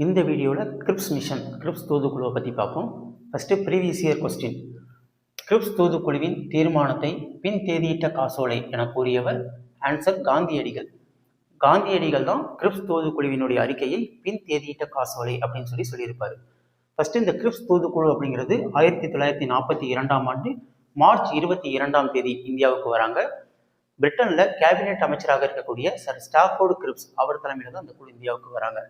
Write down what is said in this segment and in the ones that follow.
இந்த வீடியோவில் கிரிப்ஸ் தூதுக்குழுவை பற்றி பார்ப்போம். First previous year question. Cripps தூதுக்குழுவின் தீர்மானத்தை பின் தேதியிட்ட காசோலை என கூறியவர் ஆன்சர் காந்தியடிகள். காந்தியடிகள் தான் கிரிப்ஸ் தூதுக்குழுவினுடைய அறிக்கையை பின் தேதியிட்ட காசோலை அப்படின்னு சொல்லியிருப்பார். ஃபஸ்ட்டு இந்த கிரிப்ஸ் தூதுக்குழு அப்படிங்கிறது 1942ஆம் ஆண்டு மார்ச் 22ஆம் தேதி இந்தியாவுக்கு வராங்க. பிரிட்டனில் கேபினெட் அமைச்சராக இருக்கக்கூடிய சர் ஸ்டாஃபோர்டு கிரிப்ஸ் அவர் தலைமையில் தான் இந்த குழு இந்தியாவுக்கு வராங்க.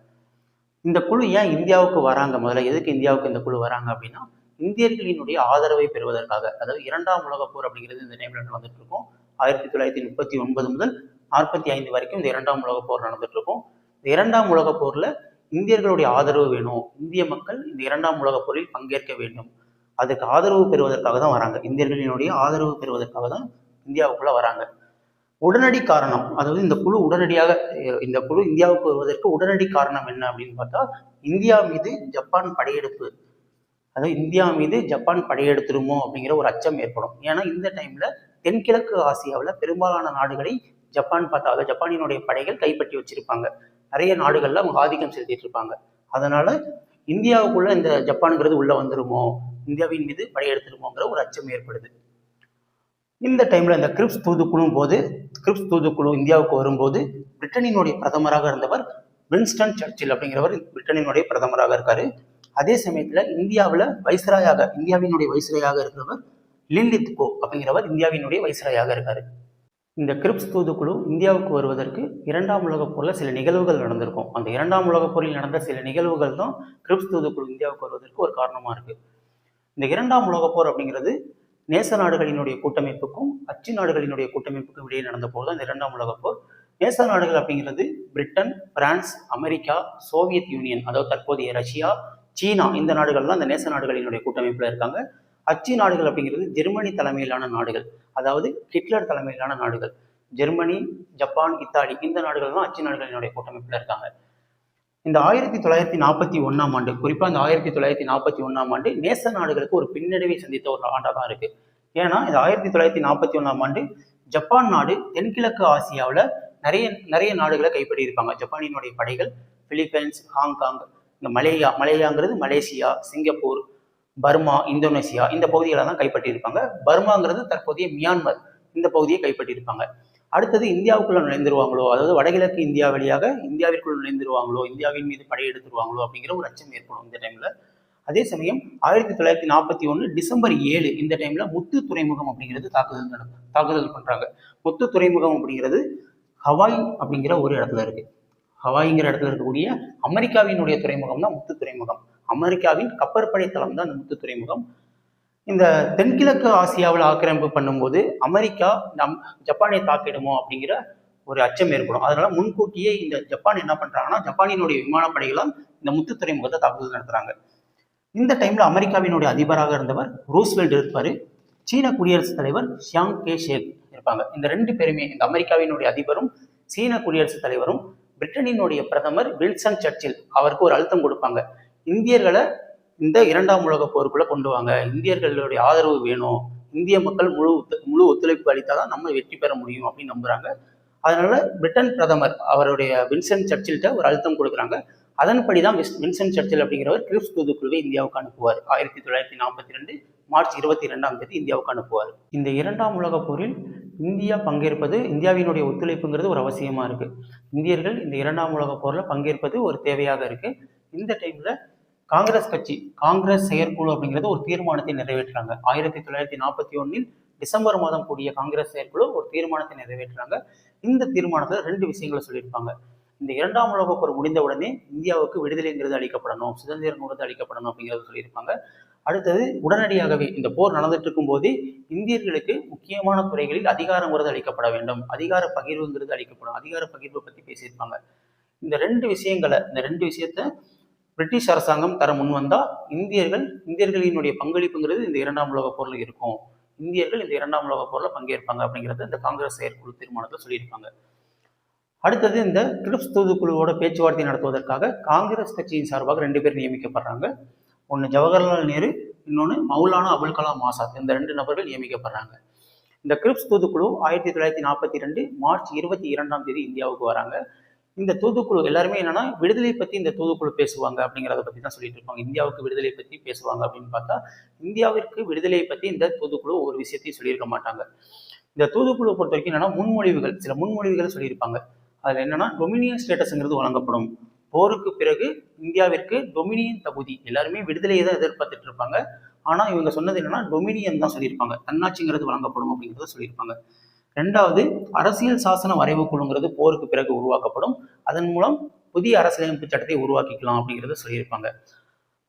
இந்த குழு ஏன் இந்தியாவுக்கு வராங்க, முதல்ல எதுக்கு இந்தியாவுக்கு இந்த குழு வராங்க அப்படின்னா, இந்தியர்களினுடைய ஆதரவை பெறுவதற்காக. அதாவது இரண்டாம் உலகப் போர் அப்படிங்கிறது இந்த டைம்ல நடந்துட்டு இருக்கும். 1939 முதல் 45 வரைக்கும் இந்த இரண்டாம் உலகப் போர் நடந்துட்டு இருக்கும். இந்த இரண்டாம் உலகப் போர்ல இந்தியர்களுடைய ஆதரவு வேணும், இந்திய மக்கள் இந்த இரண்டாம் உலகப் போரில் பங்கேற்க வேண்டும், அதுக்கு ஆதரவு பெறுவதற்காக தான் வராங்க. இந்தியர்களினுடைய ஆதரவு பெறுவதற்காக தான் இந்தியாவுக்குள்ள வராங்க. உடனடி காரணம், அதாவது இந்த குழு இந்தியாவுக்கு வருவதற்கு உடனடி காரணம் என்ன அப்படின்னு பார்த்தா, இந்தியா மீது ஜப்பான் படையெடுப்பு, அதாவது இந்தியா மீது ஜப்பான் படையெடுத்துருமோ அப்படிங்கிற ஒரு அச்சம் ஏற்படும். ஏன்னா இந்த டைம்ல தென்கிழக்கு ஆசியாவில் பெரும்பாலான நாடுகளை ஜப்பானினுடைய படைகள் கைப்பற்றி வச்சிருப்பாங்க. நிறைய நாடுகள்ல அவங்க ஆதிக்கம் செலுத்திட்டு இருப்பாங்க. அதனால இந்தியாவுக்குள்ள இந்த ஜப்பானுங்கிறது உள்ள வந்துருமோ, இந்தியாவின் மீது படையெடுத்துருமோங்கிற ஒரு அச்சம் ஏற்படுது. இந்த டைம்ல இந்த கிரிப்ஸ் தூதுக்குழு இந்தியாவுக்கு வரும்போது பிரிட்டனினுடைய பிரதமராக இருந்தவர் வின்ஸ்டன் சர்ச்சில் அப்படிங்கிறவர் பிரிட்டனினுடைய பிரதமராக இருக்காரு. அதே சமயத்துல இந்தியாவினுடைய வைஸ்ராயாக இருக்கிறவர் லின்லித்கோ அப்படிங்கிறவர் இந்தியாவினுடைய வைஸ்ராயாக இருக்காரு. இந்த கிரிப்ஸ் தூதுக்குழு இந்தியாவுக்கு வருவதற்கு இரண்டாம் உலகப் போர்ல சில நிகழ்வுகள் நடந்திருக்கும். அந்த இரண்டாம் உலகப் போரில் நடந்த சில நிகழ்வுகள் தான் கிரிப்ஸ் தூதுக்குழு இந்தியாவுக்கு வருவதற்கு ஒரு காரணமா இருக்கு. இந்த இரண்டாம் உலகப் போர் அப்படிங்கிறது நேச நாடுகளினுடைய கூட்டமைப்புக்கும் அச்சு நாடுகளினுடைய கூட்டமைப்புக்கும் இடையே நடந்த போது தான் இந்த இரண்டாம் உலகப் போர். நேச நாடுகள் அப்படிங்கிறது Britain, France, America, Soviet union, அதாவது தற்போதைய ரஷ்யா, சீனா, இந்த நாடுகள்லாம் இந்த நேச நாடுகளினுடைய கூட்டமைப்புல இருக்காங்க. அச்சு நாடுகள் அப்படிங்கிறது ஜெர்மனி தலைமையிலான நாடுகள், அதாவது ஹிட்லர் தலைமையிலான நாடுகள். ஜெர்மனி, ஜப்பான், இத்தாலி, இந்த நாடுகள்லாம் அச்சு நாடுகளினுடைய கூட்டமைப்புல இருக்காங்க. இந்த 1941ஆம் ஆண்டு, குறிப்பா இந்த 1941ஆம் ஆண்டு நேச நாடுகளுக்கு ஒரு பின்னடைவை சந்தித்த ஒரு ஆண்டா தான் இருக்கு. ஏன்னா இந்த 1941ஆம் ஆண்டு ஜப்பான் நாடு தென்கிழக்கு ஆசியாவில் நிறைய நாடுகளை கைப்பற்றி இருப்பாங்க. ஜப்பானினுடைய படைகள் பிலிப்பைன்ஸ், ஹாங்காங், இந்த மலேயாங்கிறது மலேசியா, சிங்கப்பூர், பர்மா, இந்தோனேசியா, இந்த பகுதிகளை தான் கைப்பற்றி இருப்பாங்க. பர்மாங்கிறது தற்போதைய மியான்மர், இந்த பகுதியை கைப்பற்றி இருப்பாங்க. அடுத்தது இந்தியாவுக்குள்ள நுழைந்துருவாங்களோ, அதாவது வடகிழக்கு இந்தியா வழியாக இந்தியாவிற்குள் நுழைந்துருவாங்களோ, இந்தியாவின் மீது படையெடுத்துருவாங்களோ அப்படிங்கிற ஒரு அச்சம் ஏற்படும் இந்த டைம்ல. அதே சமயம் 1941 டிசம்பர் 7 இந்த டைம்ல முத்து துறைமுகம் அப்படிங்கிறது தாக்குதல் பண்றாங்க. முத்து துறைமுகம் அப்படிங்கிறது ஹவாய் அப்படிங்கிற ஒரு இடத்துல இருக்கு. ஹவாய்ங்கிற இடத்துல இருக்கக்கூடிய அமெரிக்காவினுடைய துறைமுகம் தான் முத்து துறைமுகம். அமெரிக்காவின் கப்பற்படை தளம் தான் இந்த முத்து துறைமுகம். இந்த தென்கிழக்கு ஆசியாவில் ஆக்கிரமிப்பு பண்ணும்போது அமெரிக்கா ஜப்பானை தாக்கிடுமோ அப்படிங்கிற ஒரு அச்சம் ஏற்படும். அதனால முன்கூட்டியே இந்த ஜப்பான் என்ன பண்றாங்கன்னா, ஜப்பானினுடைய விமானப்படைகளால் இந்த முத்து துறைமுகத்தை தாக்குதல் நடத்துறாங்க. இந்த டைம்ல அமெரிக்காவினுடைய அதிபராக இருந்தவர் ரூஸ்வெல்ட் இருப்பாரு. சீன குடியரசுத் தலைவர் ஷியாங் கே ஷேக் இருப்பாங்க. இந்த ரெண்டு பேருமே, இந்த அமெரிக்காவினுடைய அதிபரும் சீன குடியரசுத் தலைவரும் பிரிட்டனினுடைய பிரதமர் வின்ஸ்டன் சர்ச்சில் அவருக்கு ஒரு அழுத்தம் கொடுப்பாங்க. இந்தியர்களை இந்த இரண்டாம் உலகப் போருக்குள்ள கொண்டு வாங்க, இந்தியர்களுடைய ஆதரவு வேணும், இந்திய மக்கள் முழு ஒத்துழைப்பு அளித்தாதான் நம்ம வெற்றி பெற முடியும் அப்படின்னு நம்புறாங்க. அதனால பிரிட்டன் பிரதமர் அவருடைய வின்ஸ்டன் சர்ச்சில்கிட்ட ஒரு அழுத்தம் கொடுக்குறாங்க. அதன்படிதான் வின்ஸ்டன் சர்ச்சில் அப்படிங்கிறவர் கிரிப்ஸ் தூதுக்குழுவை இந்தியாவுக்கு அனுப்புவார். 1942 மார்ச் 22ஆம் தேதி இந்தியாவுக்கு அனுப்புவார். இந்த இரண்டாம் உலகப் போரில் இந்தியா பங்கேற்பது, இந்தியாவினுடைய ஒத்துழைப்புங்கிறது ஒரு அவசியமா இருக்கு. இந்தியர்கள் இந்த இரண்டாம் உலகப் போர்ல பங்கேற்பது ஒரு தேவையாக இருக்கு. இந்த டைம்ல காங்கிரஸ் செயற்குழு அப்படிங்கிறது ஒரு தீர்மானத்தை நிறைவேற்றுறாங்க. 1941 டிசம்பர் மாதம் கூடிய காங்கிரஸ் செயற்குழு ஒரு தீர்மானத்தை நிறைவேற்றுறாங்க. இந்த தீர்மானத்துல 2 விஷயங்களை சொல்லியிருப்பாங்க. இந்த இரண்டாம் உலகப் போர் முடிந்த உடனே இந்தியாவுக்கு விடுதலைங்கிறது அளிக்கப்படணும், சுதந்திரங்கிறது அளிக்கப்படணும் அப்படிங்கிறத சொல்லியிருப்பாங்க. அடுத்தது, உடனடியாகவே இந்த போர் நடந்துட்டு இருக்கும் போதே இந்தியர்களுக்கு முக்கியமான துறைகளில் அதிகாரங்கிறது அளிக்கப்பட வேண்டும், அதிகார பகிர்வுங்கிறது அளிக்கப்படும், அதிகார பகிர்வை பத்தி பேசியிருப்பாங்க. இந்த ரெண்டு விஷயத்த பிரிட்டிஷ் அரசாங்கம் தர முன் வந்தா இந்தியர்களினுடைய பங்களிப்புங்கிறது இந்த இரண்டாம் உலகப் போர்ல இருக்கும், இந்தியர்கள் இந்த இரண்டாம் உலகப் போர்ல பங்கேற்பாங்க அப்படிங்கிறது இந்த காங்கிரஸ் செயற்குழு தீர்மானத்தில் சொல்லியிருப்பாங்க. அடுத்தது, இந்த கிரிப்ஸ் தூதுக்குழுவோட பேச்சுவார்த்தை நடத்துவதற்காக காங்கிரஸ் கட்சியின் சார்பாக 2 பேர் நியமிக்கப்படுறாங்க. ஒன்று ஜவஹர்லால் நேரு, இன்னொன்று மௌலானா அபுல் கலாம் ஆசாத். இந்த 2 நபர்கள் நியமிக்கப்படுறாங்க. இந்த கிரிப்ஸ் தூதுக்குழு 1942 மார்ச் 22ஆம் தேதி இந்தியாவுக்கு வராங்க. இந்த தூதுக்குழு எல்லாருமே என்னன்னா விடுதலை பற்றி இந்த தூதுக்குழு பேசுவாங்க அப்படிங்கிறத பற்றி தான் சொல்லிட்டு இருப்பாங்க. இந்தியாவுக்கு விடுதலை பற்றி பேசுவாங்க அப்படின்னு பார்த்தா இந்தியாவிற்கு விடுதலை பற்றி இந்த தூதுக்குழு ஒரு விஷயத்தையும் சொல்லியிருக்க மாட்டாங்க. இந்த தூதுக்குழு பொறுத்த வரைக்கும் என்னன்னா முன்மொழிவுகள், சில முன்மொழிவுகள் சொல்லியிருப்பாங்க. அதில் என்னன்னா டொமினியன் ஸ்டேட்டஸ்ங்கிறது வழங்கப்படும். போருக்கு பிறகு இந்தியாவிற்கு டொமினியன் தகுதி, எல்லாருமே விடுதலையை தான் எதிர்பார்த்துட்டு இருப்பாங்க. ஆனா இவங்க சொன்னது என்னன்னா டொமினியன் தான் சொல்லியிருப்பாங்க, தன்னாட்சிங்கிறது வழங்கப்படும் அப்படிங்கிறத சொல்லியிருப்பாங்க. ரெண்டாவது, அரசியல் சாசன வரைவு குழுங்கிறது போருக்கு பிறகு உருவாக்கப்படும். அதன் மூலம் புதிய அரசியலமைப்பு சட்டத்தை உருவாக்கிக்கலாம் அப்படிங்கிறத சொல்லியிருப்பாங்க.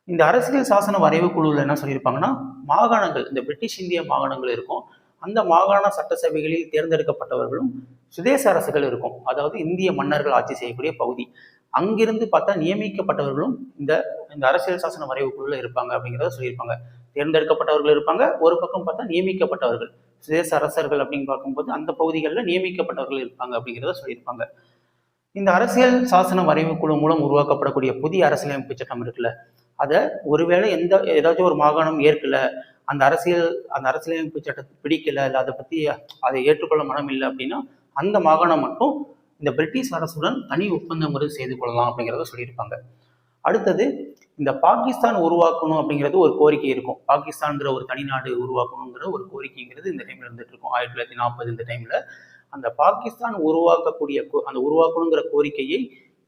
இந்த அரசியல் சாசன வரைவு குழுவில் என்ன சொல்லியிருப்பாங்கன்னா, மாகாணங்கள், இந்த பிரிட்டிஷ் இந்திய மாகாணங்கள் இருக்கும், அந்த மாகாண சட்டசபைகளில் தேர்ந்தெடுக்கப்பட்டவர்களும் சுதேச அரசுகள் இருக்கும், அதாவது இந்திய மன்னர்கள் ஆட்சி செய்யக்கூடிய பகுதி, அங்கிருந்து பார்த்தா நியமிக்கப்பட்டவர்களும் இந்த இந்த அரசியல் சாசன வரைவு குழுல இருப்பாங்க அப்படிங்கிறத சொல்லியிருப்பாங்க. தேர்ந்தெடுக்கப்பட்டவர்கள் இருப்பாங்க, ஒரு பக்கம் பார்த்தா நியமிக்கப்பட்டவர்கள் சுதேச அரசர்கள் அப்படின்னு பார்க்கும்போது அந்த பகுதிகளில் நியமிக்கப்பட்டவர்கள் இருப்பாங்க அப்படிங்கிறத சொல்லியிருப்பாங்க. இந்த அரசியல் சாசன வரைவு குழு மூலம் உருவாக்கப்படக்கூடிய புதிய அரசியலமைப்பு சட்டம் இருக்குல்ல, அதை ஒருவேளை ஏதாச்சும் ஒரு மாகாணம் ஏற்கல, அந்த அரசியலமைப்பு சட்டத்தை பிடிக்கல, இல்லை அதை ஏற்றுக்கொள்ள மனம் இல்லை அப்படின்னா அந்த மாகாணம் மட்டும் இந்த பிரிட்டிஷ் அரசுடன் தனி ஒப்பந்தம் செய்து கொள்ளலாம் அப்படிங்கிறத சொல்லியிருப்பாங்க. அடுத்தது, இந்த பாகிஸ்தான் உருவாக்கணும் அப்படிங்கிறது ஒரு கோரிக்கை இருக்கும். பாகிஸ்தான்கிற ஒரு தனிநாடு உருவாக்கணுங்கிற ஒரு கோரிக்கைங்கிறது இந்த டைம்ல இருந்துட்டு இருக்கும். 1940 இந்த டைம்ல அந்த பாகிஸ்தான் உருவாக்கணுங்கிற கோரிக்கையை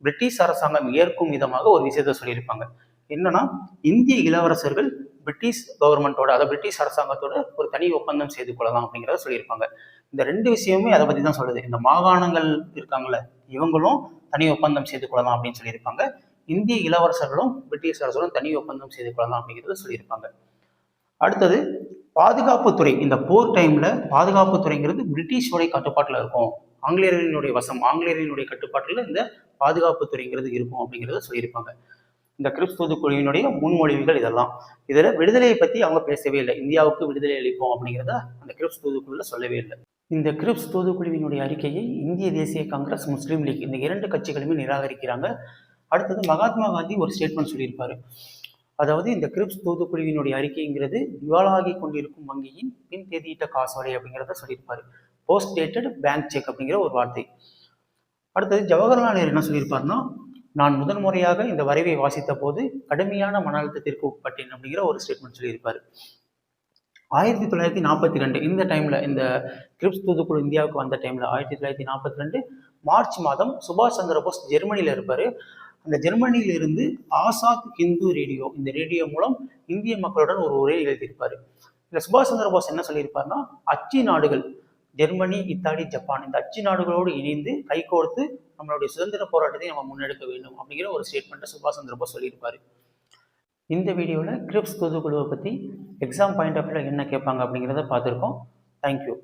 பிரிட்டிஷ் அரசாங்கம் ஏற்கும் விதமாக ஒரு விஷயத்த சொல்லியிருப்பாங்க. என்னன்னா, இந்திய இளவரசர்கள் பிரிட்டிஷ் கவர்மெண்டோட, அதாவது பிரிட்டிஷ் அரசாங்கத்தோட ஒரு தனி ஒப்பந்தம் செய்து கொள்ளலாம் அப்படிங்கிறத சொல்லியிருப்பாங்க. இந்த ரெண்டு விஷயமுமே அதை பத்தி தான் சொல்லுது. இந்த மாகாணங்கள் இருக்காங்கல்ல, இவங்களும் தனி ஒப்பந்தம் செய்து கொள்ளலாம் அப்படின்னு சொல்லியிருப்பாங்க. இந்திய இளவரசர்களும் பிரிட்டிஷ் அரசுடன் தனி ஒப்பந்தம் செய்து கொள்ளலாம் அப்படிங்கிறத சொல்லியிருப்பாங்க. அடுத்தது, பாதுகாப்புத்துறை. இந்த போர் டைம்ல பாதுகாப்புத்துறைங்கிறது பிரிட்டிஷோடைய கட்டுப்பாட்டில் இருக்கும், ஆங்கிலேயர்களுடைய கட்டுப்பாட்டில் இந்த பாதுகாப்புத்துறைங்கிறது இருக்கும் அப்படிங்கிறத சொல்லியிருப்பாங்க. இந்த கிரிப்ஸ் தூதுக்குழுவினுடைய முன்மொழிவுகள் இதெல்லாம். இதுல விடுதலையை பத்தி அவங்க பேசவே இல்லை, இந்தியாவுக்கு விடுதலை அளிப்போம் அப்படிங்கிறத அந்த கிரிப்ஸ் தூதுக்குழுல சொல்லவே இல்லை. இந்த கிரிப்ஸ் தூதுக்குழுவினுடைய அறிக்கையை இந்திய தேசிய காங்கிரஸ், முஸ்லீம் லீக் இந்த இரண்டு கட்சிகளுமே நிராகரிக்கிறாங்க. அடுத்தது, மகாத்மா காந்தி ஒரு ஸ்டேட்மெண்ட் சொல்லியிருப்பாரு. அதாவது, இந்த கிரிப்ஸ் தூதுக்குழுவினுடைய அறிக்கைங்கிறது திவாலாகி கொண்டிருக்கும் வங்கியின் பின் தேதியிட்ட காசோலை அப்படிங்கிறத சொல்லியிருப்பாரு. போஸ்ட் டேட்டட் பேங்க் செக் அப்படிங்கிற ஒரு வார்த்தை. அடுத்தது, ஜவஹர்லால் நேரு என்ன சொல்லியிருப்பாருன்னா, நான் முதன்முறையாக இந்த வரைவை வாசித்த போது கடுமையான மன அழுத்தத்திற்கு உட்பட்டேன் அப்படிங்கிற ஒரு ஸ்டேட்மெண்ட் சொல்லியிருப்பாரு. 1942 இந்த டைம்ல, இந்த கிரிப்ஸ் தூதுக்குழு இந்தியாவுக்கு வந்த டைம்ல 1942 மார்ச் மாதம் சுபாஷ் சந்திர போஸ் ஜெர்மனியில இருப்பாரு. அந்த ஜெர்மனியில இருந்து ஆசாத் ஹிந்து ரேடியோ, இந்த ரேடியோ மூலம் இந்திய மக்களுடன் ஒரு உரை எழுதியிருப்பாரு. இந்த சுபாஷ் சந்திர போஸ் என்ன சொல்லியிருப்பாருன்னா, அச்சு நாடுகள் ஜெர்மனி, இத்தாலி, ஜப்பான் இந்த அச்சு நாடுகளோடு இணைந்து கைகோர்த்து நம்மளுடைய சுதந்திர போராட்டத்தை நம்ம முன்னெடுக்க வேண்டும் அப்படிங்கிற ஒரு ஸ்டேட்மெண்ட்டை சுபாஷ் சந்திர போஸ் சொல்லியிருப்பாரு. இந்த வீடியோவில் கிரிப்ஸ் தூதுக்குழுவை பற்றி எக்ஸாம் பாயிண்ட் ஆஃப் வியூவில் என்ன கேட்பாங்க அப்படிங்கிறத பார்த்துருக்கோம். தேங்க்யூ.